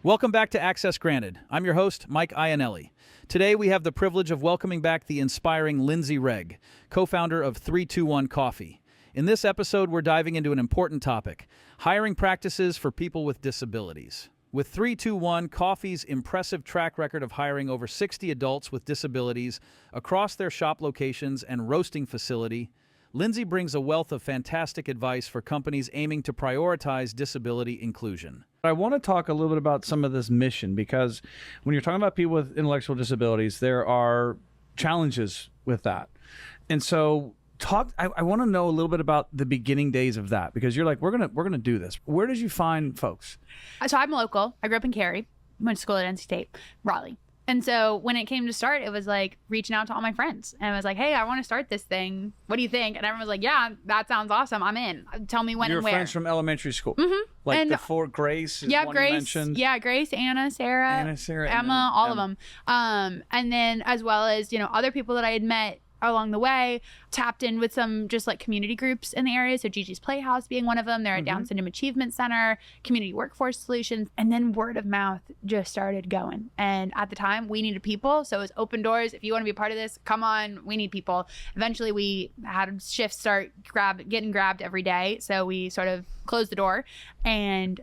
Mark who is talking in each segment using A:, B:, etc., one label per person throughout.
A: Welcome back to Access Granted. I'm your host, Mike Iannelli. Today we have the privilege of welcoming back the inspiring Lindsay Wrege, co-founder of 321 Coffee. In this episode, we're diving into an important topic, hiring practices for people with disabilities. With 321 Coffee's impressive track record of hiring over 60 adults with disabilities across their shop locations and roasting facility, Lindsay brings a wealth of fantastic advice for companies aiming to prioritize disability inclusion.
B: I want to talk a little bit about some of this mission, because when you're talking about people with intellectual disabilities, there are challenges with that. And so I want to know a little bit about the beginning days of that, because you're like, we're gonna do this. Where did you find folks?
C: So I'm local. I grew up in Cary, went to school at NC State, Raleigh. And so when it came to start, it was like reaching out to all my friends. And I was like, hey, I want to start this thing. What do you think? And everyone was like, yeah, that sounds awesome. I'm in. Tell me when and where.
B: Your friends from elementary school?
C: Mm-hmm.
B: Like
C: and,
B: the four, Grace is one
C: Grace,
B: you mentioned?
C: Yeah, Grace, Anna, Sarah, Emma, all of them. And then as well as, other people that I had met along the way, tapped in with some just like community groups in the area. So Gigi's Playhouse being one of them. They're a Down Syndrome Achievement Center, Community Workforce Solutions. And then word of mouth just started going. And at the time, we needed people. So it was open doors. If you want to be a part of this, come on, we need people. Eventually, we had shifts start getting grabbed every day. So we sort of closed the door and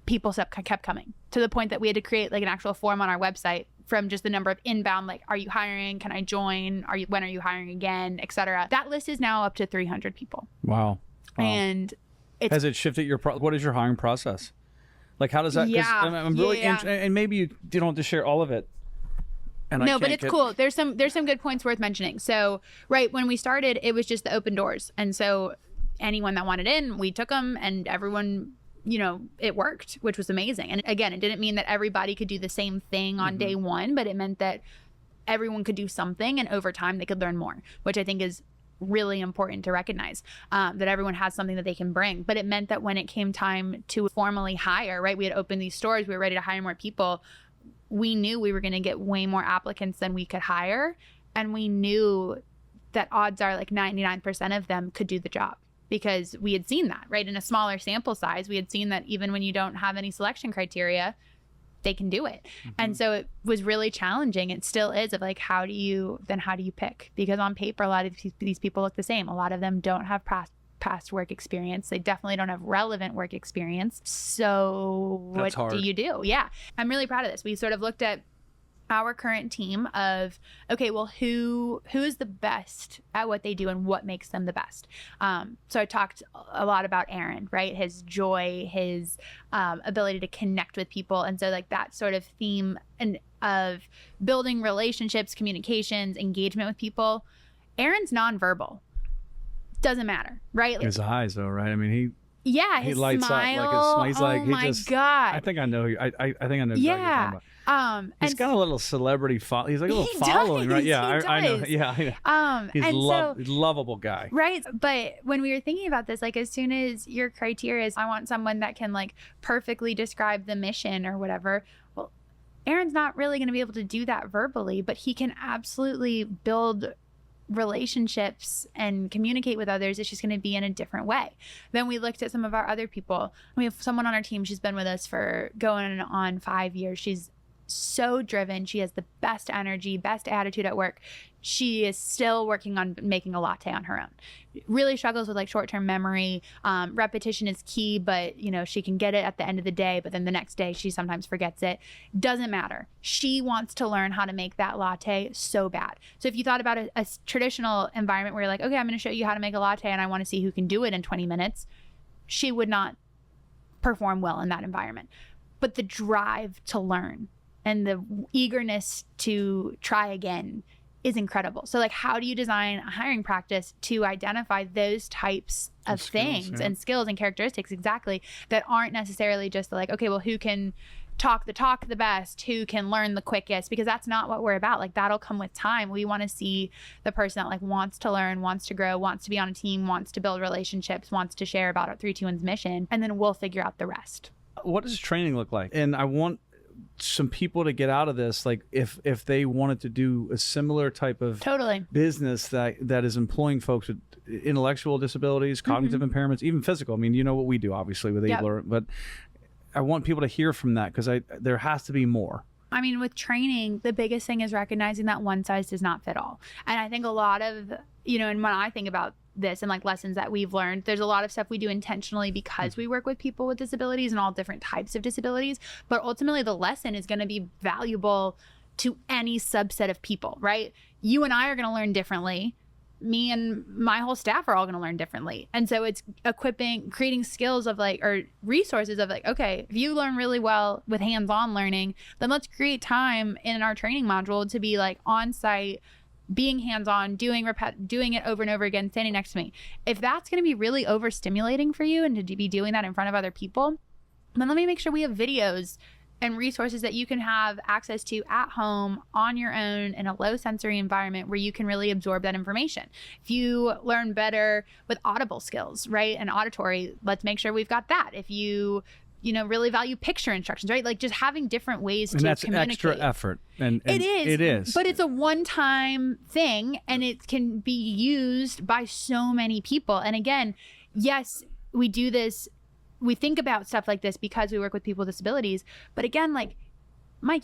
C: people kept coming to the point that we had to create like an actual form on our website from just the number of inbound, like, are you hiring? Can I join? When are you hiring again? Et cetera. That list is now up to 300 people.
B: Wow.
C: And
B: has it shifted what is your hiring process? Like, how does that, I'm really interested, and maybe you don't have to share all of it.
C: No, but it's cool. There's some good points worth mentioning. So, right, when we started, it was just the open doors. And so anyone that wanted in, we took them, and everyone, it worked, which was amazing. And again, it didn't mean that everybody could do the same thing on day one, but it meant that everyone could do something, and over time they could learn more, which I think is really important to recognize, that everyone has something that they can bring. But it meant that when it came time to formally hire, right, we had opened these stores, we were ready to hire more people. We knew we were going to get way more applicants than we could hire. And we knew that odds are like 99% of them could do the job. Because we had seen that, right? In a smaller sample size, we had seen that even when you don't have any selection criteria, they can do it. And so it was really challenging. It still is, of like, how do you pick? Because on paper, a lot of these people look the same. A lot of them don't have past work experience. They definitely don't have relevant work experience. So what do you do? Yeah. I'm really proud of this. We sort of looked at our current team of, okay, well, who is the best at what they do and what makes them the best? So I talked a lot about Aaron, right? His joy, his ability to connect with people. And so like that sort of theme of building relationships, communications, engagement with people. Aaron's nonverbal. Doesn't matter, right? Like,
B: his eyes though, right? I mean,
C: he
B: lights
C: smile,
B: up like he's like,
C: my God.
B: I think I know I think I know exactly what you're talking about. He's got a little celebrity he's like a little following, right? Yeah, I know. Yeah, I know. He's lovable guy.
C: Right. But when we were thinking about this, like, as soon as your criteria is, I want someone that can like perfectly describe the mission or whatever, well, Aaron's not really going to be able to do that verbally, but he can absolutely build relationships and communicate with others. It's just going to be in a different way. Then we looked at some of our other people. We have someone on our team. She's been with us for going on 5 years. She's so driven. She has the best energy, best attitude at work. She is still working on making a latte on her own. Really struggles with like short-term memory. Repetition is key, but she can get it at the end of the day, but then the next day she sometimes forgets it. Doesn't matter. She wants to learn how to make that latte so bad. So if you thought about a traditional environment where you're like, okay, I'm going to show you how to make a latte and I want to see who can do it in 20 minutes, she would not perform well in that environment. But the drive to learn and the eagerness to try again is incredible. So like, how do you design a hiring practice to identify those types of things and skills and characteristics exactly that aren't necessarily just like, okay, well, who can talk the best, who can learn the quickest, because that's not what we're about. Like, that'll come with time. We want to see the person that like wants to learn, wants to grow, wants to be on a team, wants to build relationships, wants to share about our 321's mission, and then we'll figure out the rest.
B: What does training look like? And I want some people to get out of this, like if they wanted to do a similar type of business that is employing folks with intellectual disabilities, cognitive impairments, even physical. I mean, you know what we do obviously with Ablr, but I want people to hear from that, because there has to be more.
C: I mean, with training, the biggest thing is recognizing that one size does not fit all. And I think a lot of, and when I think about this and like lessons that we've learned, there's a lot of stuff we do intentionally because we work with people with disabilities and all different types of disabilities. But ultimately, the lesson is going to be valuable to any subset of people, right? You and I are going to learn differently. Me and my whole staff are all going to learn differently. And so it's creating skills of or resources of okay, if you learn really well with hands-on learning, then let's create time in our training module to be on site, being hands-on, doing it over and over again, standing next to me. If that's going to be really overstimulating for you and to be doing that in front of other people, then let me make sure we have videos and resources that you can have access to at home on your own in a low sensory environment where you can really absorb that information. If you learn better with audible skills, right, and auditory, let's make sure we've got that. If you really value picture instructions, right, just having different ways to communicate. And that's extra
B: effort. And
C: it is, but it's a one-time thing, and it can be used by so many people. And again, yes, we do this. We think about stuff like this because we work with people with disabilities. But again, Mike,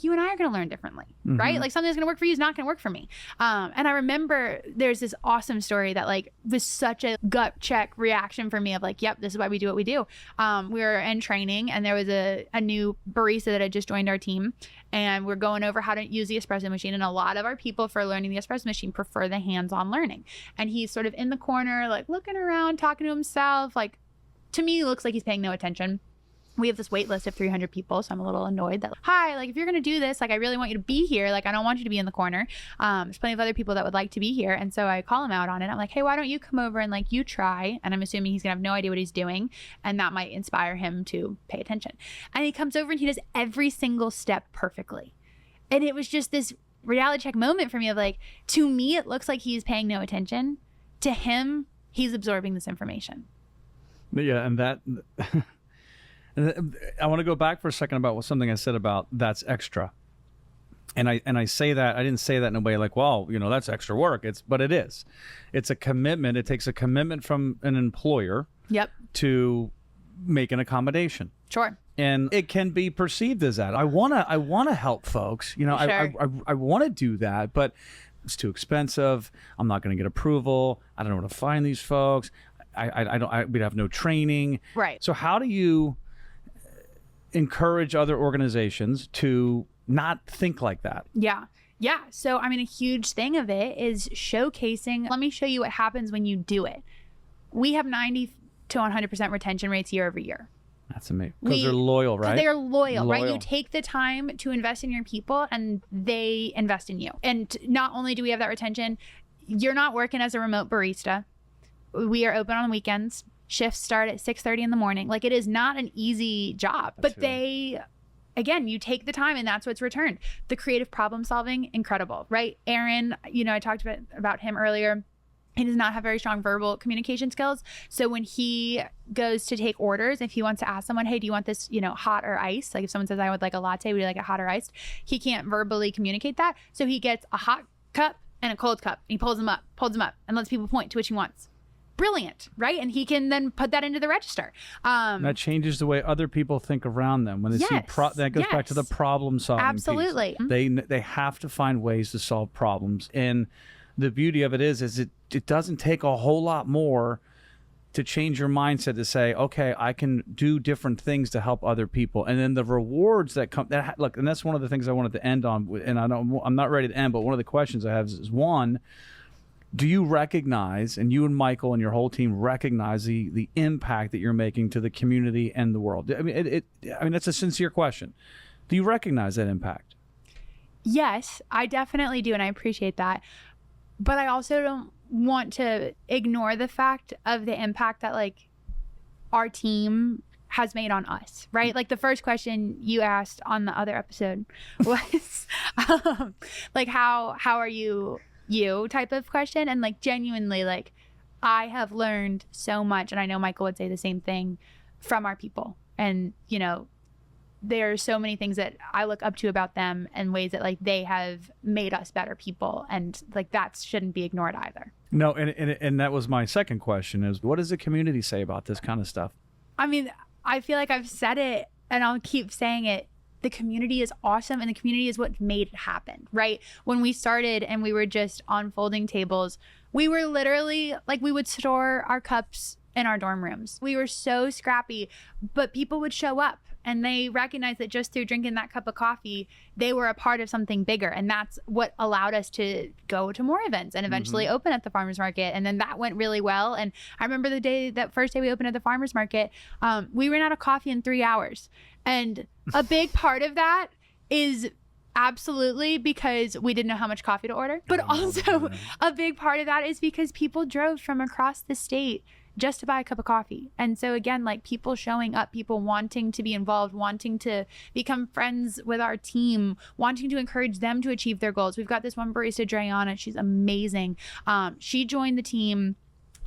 C: you and I are going to learn differently, right? Something that's going to work for you is not going to work for me. And I remember there's this awesome story that was such a gut check reaction for me of yep, this is why we do what we do. We were in training, and there was a new barista that had just joined our team, and we're going over how to use the espresso machine. And a lot of our people for learning the espresso machine prefer the hands-on learning. And he's sort of in the corner, looking around, talking to himself, to me, it looks like he's paying no attention. We have this wait list of 300 people, so I'm a little annoyed that, hi, if you're going to do this, I really want you to be here. I don't want you to be in the corner. There's plenty of other people that would like to be here. And so I call him out on it. I'm like, hey, why don't you come over and you try? And I'm assuming he's going to have no idea what he's doing. And that might inspire him to pay attention. And he comes over and he does every single step perfectly. And it was just this reality check moment for me of to me, it looks like he's paying no attention. To him, he's absorbing this information.
B: Yeah, and that I want to go back for a second about something I said about that's extra. And I say that, I didn't say that in a way well, that's extra work. But it is. It's a commitment. It takes a commitment from an employer to make an accommodation.
C: Sure.
B: And it can be perceived as that. I want to help folks.
C: Sure.
B: I want to do that, but it's too expensive. I'm not going to get approval. I don't know where to find these folks. We'd have no training.
C: Right.
B: So how do you encourage other organizations to not think like that?
C: Yeah. So, a huge thing of it is showcasing. Let me show you what happens when you do it. We have 90 to 100% retention rates year over year.
B: That's amazing. Because they're loyal, right?
C: They're loyal, right? You take the time to invest in your people, and they invest in you. And not only do we have that retention, you're not working as a remote barista. We are open on weekends. Shifts start at 6:30 in the morning. It is not an easy job. But again, you take the time, and that's what's returned. The creative problem solving, incredible, right? Aaron, I talked about him earlier. He does not have very strong verbal communication skills. So when he goes to take orders, if he wants to ask someone, hey, do you want this, hot or iced? If someone says I would like a latte, would you like it hot or iced? He can't verbally communicate that. So he gets a hot cup and a cold cup. And he pulls them up, and lets people point to which he wants. Brilliant, right? And he can then put that into the register. That
B: changes the way other people think around them when they see that goes back to the problem solving.
C: Absolutely.
B: Piece. They have to find ways to solve problems, and the beauty of it is it doesn't take a whole lot more to change your mindset to say, okay, I can do different things to help other people, and then the rewards that come. Look, and that's one of the things I wanted to end on. And I'm not ready to end, but one of the questions I have is one. Do you recognize, and you and Michael and your whole team recognize the impact that you're making to the community and the world? I mean, that's a sincere question. Do you recognize that impact?
C: Yes, I definitely do, and I appreciate that. But I also don't want to ignore the fact of the impact that our team has made on us, right? The first question you asked on the other episode was how are you type of question. And genuinely, I have learned so much, and I know Michael would say the same thing, from our people. And there are so many things that I look up to about them, and ways that they have made us better people, and that shouldn't be ignored either.
B: No, and that was my second question, is what does the community say about this kind of stuff?
C: I feel like I've said it and I'll keep saying it, the community is awesome, and the community is what made it happen, right? When we started and we were just on folding tables, we were literally like, we would store our cups in our dorm rooms. We were so scrappy, but people would show up and they recognized that just through drinking that cup of coffee, they were a part of something bigger. And that's what allowed us to go to more events and eventually open at the farmer's market. And then that went really well. And I remember that first day we opened at the farmer's market, we ran out of coffee in 3 hours. And a big part of that is absolutely because we didn't know how much coffee to order. But also a big part of that is because people drove from across the state just to buy a cup of coffee. And so again, like people showing up, people wanting to be involved, wanting to become friends with our team, wanting to encourage them to achieve their goals. We've got this one barista, Drayana. She's amazing. She joined the team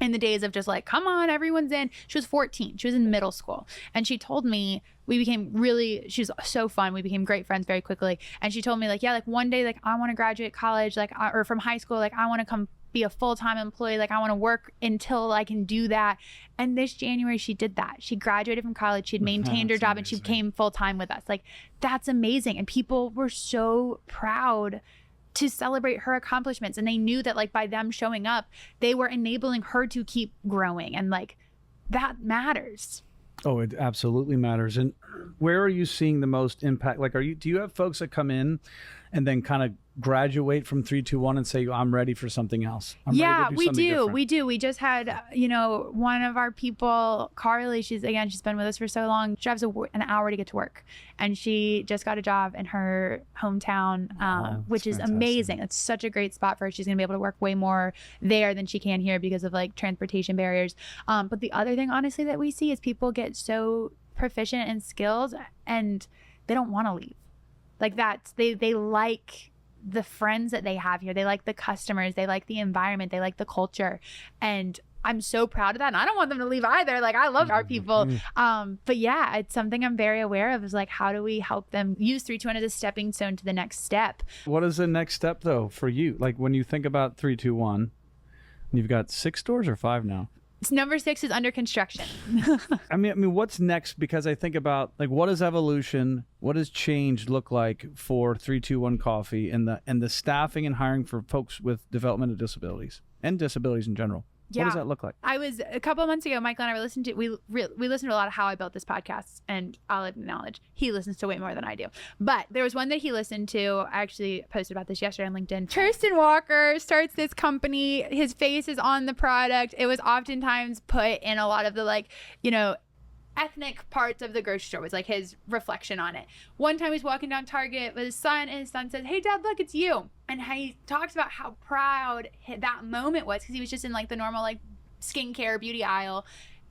C: in the days of just like, come on, everyone's in. She was 14. She was in middle school. And she told me, she was so fun. We became great friends very quickly. And she told me like, yeah, like one day, like I want to graduate college, like, or from high school, like I want to come be a full-time employee. Like I want to work until I can do that. And this January she did that. She graduated from college. She'd maintained her job and she became full-time with us. Like that's amazing. And people were so proud to celebrate her accomplishments. And they knew that like by them showing up, they were enabling her to keep growing. And like that matters.
B: Oh, it absolutely matters. And where are you seeing the most impact? Like, do you have folks that come in and then kind of graduate from 3-2-1 and say, I'm ready for something else?
C: Yeah, we do. We just had, one of our people, Carly, she's been with us for so long. She drives an hour to get to work. And she just got a job in her hometown, which is fantastic. Amazing. It's such a great spot for her. She's going to be able to work way more there than she can here because of like transportation barriers. But the other thing, honestly, that we see is people get so proficient and skilled and they don't want to leave. Like they like the friends that they have here. They like the customers. They like the environment. They like the culture. And I'm so proud of that. And I don't want them to leave either. Like I love our people. But yeah, it's something I'm very aware of is like, how do we help them use 3-2-1 as a stepping stone to the next step?
B: What is the next step though for you? Like when you think about 3-2-1, you've got 6 stores or 5 now?
C: Number 6 is under construction.
B: I mean, what's next? Because I think about like, what does evolution, what does change look like for 3-2-1 Coffee and the staffing and hiring for folks with developmental disabilities and disabilities in general? Yeah. What does that look like?
C: I was a couple of months ago, Michael and I were listening to, we listened to a lot of How I Built This podcast, and I'll acknowledge he listens to way more than I do. But there was one that he listened to. I actually posted about this yesterday on LinkedIn. Tristan Walker starts this company. His face is on the product. It was oftentimes put in a lot of the ethnic parts of the grocery store, was like his reflection on it. One time he's walking down Target with his son, and his son says, "Hey Dad, look, it's you." And he talks about how proud that moment was, because he was just in like the normal like skincare beauty aisle,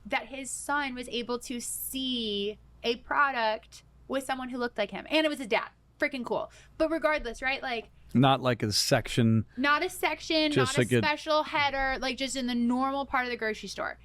C: that his son was able to see a product with someone who looked like him, and it was his dad. Freaking cool. But regardless, right, like
B: not like a section,
C: not a special header, like just in the normal part of the grocery store.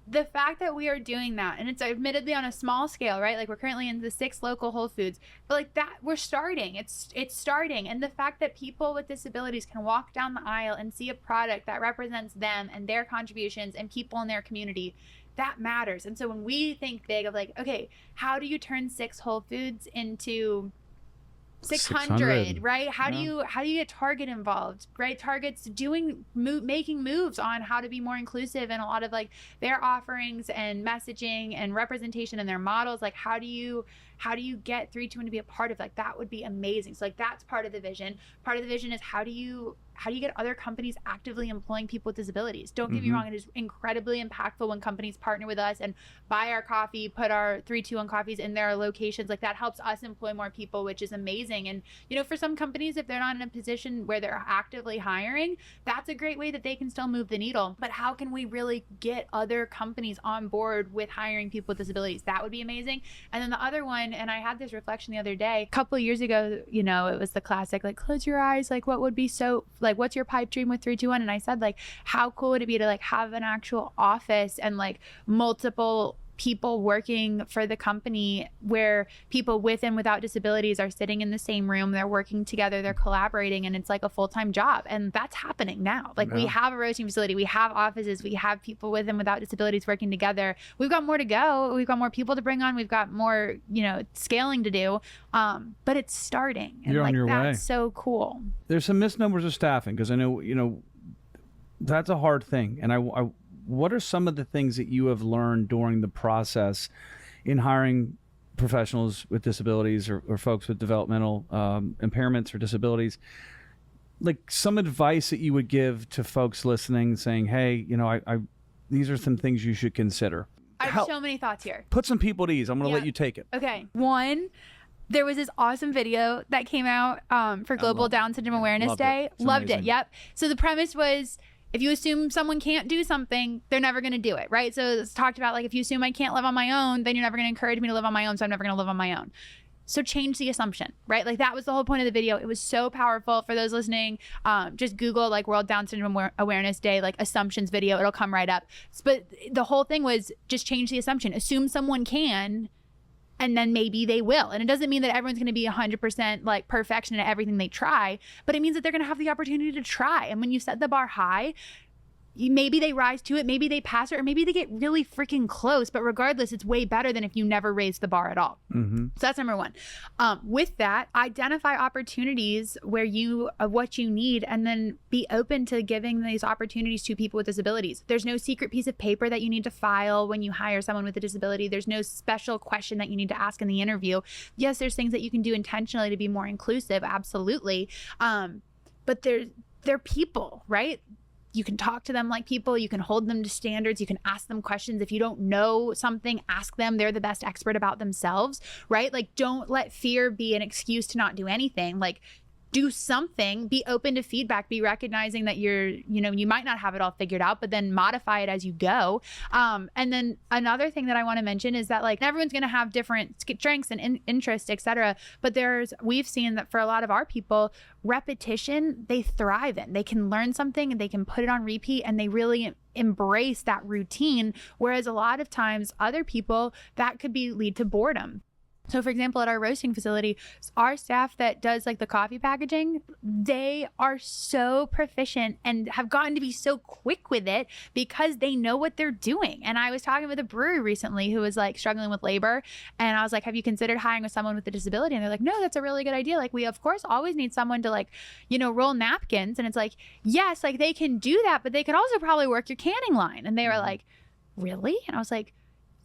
C: The fact that we are doing that, and it's admittedly on a small scale, right? Like we're currently in the 6 local Whole Foods, but like that, we're starting. It's starting. And the fact that people with disabilities can walk down the aisle and see a product that represents them and their contributions and people in their community, that matters. And so when we think big of like, okay, how do you turn 6 Whole Foods into 600, right? How do you get Target involved, right? Target's making moves on how to be more inclusive in a lot of like their offerings and messaging and representation in their models. Like how do you get 3-2-1 to be a part of, like that would be amazing. So like that's part of the vision. Part of the vision is how do you get other companies actively employing people with disabilities? Don't get me wrong, it is incredibly impactful when companies partner with us and buy our coffee, put our 3-2-1 coffees in their locations. Like that helps us employ more people, which is amazing. And for some companies, if they're not in a position where they're actively hiring, that's a great way that they can still move the needle. But how can we really get other companies on board with hiring people with disabilities? That would be amazing. And then the other one, and I had this reflection the other day, a couple of years ago, it was the classic, like close your eyes, like what would be so, like what's your pipe dream with 3-2-1? And I said, like, how cool would it be to like have an actual office and like multiple people working for the company where people with and without disabilities are sitting in the same room, they're working together, they're collaborating, and it's like a full-time job. And that's happening now. Like we have a roasting facility, we have offices, we have people with and without disabilities working together. We've got more to go. We've got more people to bring on. We've got more, scaling to do. But it's starting. And
B: you're on your way.
C: That's so cool.
B: There's some misnomers of staffing because I know, that's a hard thing. And what are some of the things that you have learned during the process in hiring professionals with disabilities or folks with developmental impairments or disabilities? Like some advice that you would give to folks listening saying, hey, these are some things you should consider.
C: I have so many thoughts here.
B: Put some people at ease. I'm going to let you take it.
C: Okay. One, there was this awesome video that came out for Global Down Syndrome Awareness Day. Loved it. Yep. So the premise was, if you assume someone can't do something, they're never going to do it, right? So it's talked about, like, if you assume I can't live on my own, then you're never going to encourage me to live on my own, so I'm never going to live on my own. So change the assumption, right? Like that was the whole point of the video. It was so powerful. For those listening, just Google like World Down Syndrome Awareness Day, like assumptions video. It'll come right up. But the whole thing was just change the assumption. Assume someone can, and then maybe they will. And it doesn't mean that everyone's going to be 100% like perfection at everything they try, but it means that they're going to have the opportunity to try. And when you set the bar high, maybe they rise to it, maybe they pass it, or maybe they get really freaking close. But regardless, it's way better than if you never raise the bar at all. So that's number one. With that, identify opportunities where what you need, and then be open to giving these opportunities to people with disabilities. There's no secret piece of paper that you need to file when you hire someone with a disability. There's no special question that you need to ask in the interview. Yes, there's things that you can do intentionally to be more inclusive, absolutely. But they're people, right? You can talk to them like people. You can hold them to standards. You can ask them questions. If you don't know something, ask them. They're the best expert about themselves, right? Like, don't let fear be an excuse to not do anything. Like, do something, be open to feedback, be recognizing that you might not have it all figured out, but then modify it as you go. And then another thing that I want to mention is that like everyone's going to have different strengths and interests, etc. But we've seen that for a lot of our people, repetition, they thrive in. They can learn something and they can put it on repeat, and they really embrace that routine. Whereas a lot of times other people, that could lead to boredom. So for example, at our roasting facility, our staff that does like the coffee packaging, they are so proficient and have gotten to be so quick with it because they know what they're doing. And I was talking with a brewery recently who was like struggling with labor. And I was like, have you considered hiring someone with a disability? And they're like, no, that's a really good idea. Like we, of course, always need someone to like, roll napkins. And it's like, yes, like they can do that, but they could also probably work your canning line. And they were like, really? And I was like,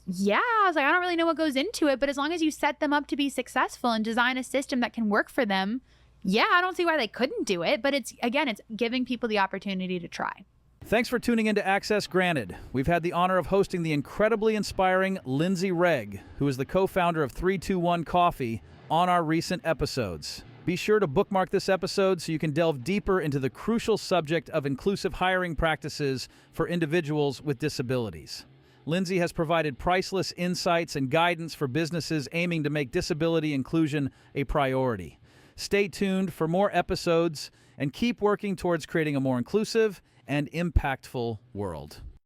C: yeah, I was like, I don't really know what goes into it, but as long as you set them up to be successful and design a system that can work for them, yeah, I don't see why they couldn't do it. But it's giving people the opportunity to try.
A: Thanks for tuning into Access Granted. We've had the honor of hosting the incredibly inspiring Lindsay Wrege, who is the co-founder of 321 Coffee, on our recent episodes. Be sure to bookmark this episode so you can delve deeper into the crucial subject of inclusive hiring practices for individuals with disabilities. Lindsay has provided priceless insights and guidance for businesses aiming to make disability inclusion a priority. Stay tuned for more episodes and keep working towards creating a more inclusive and impactful world.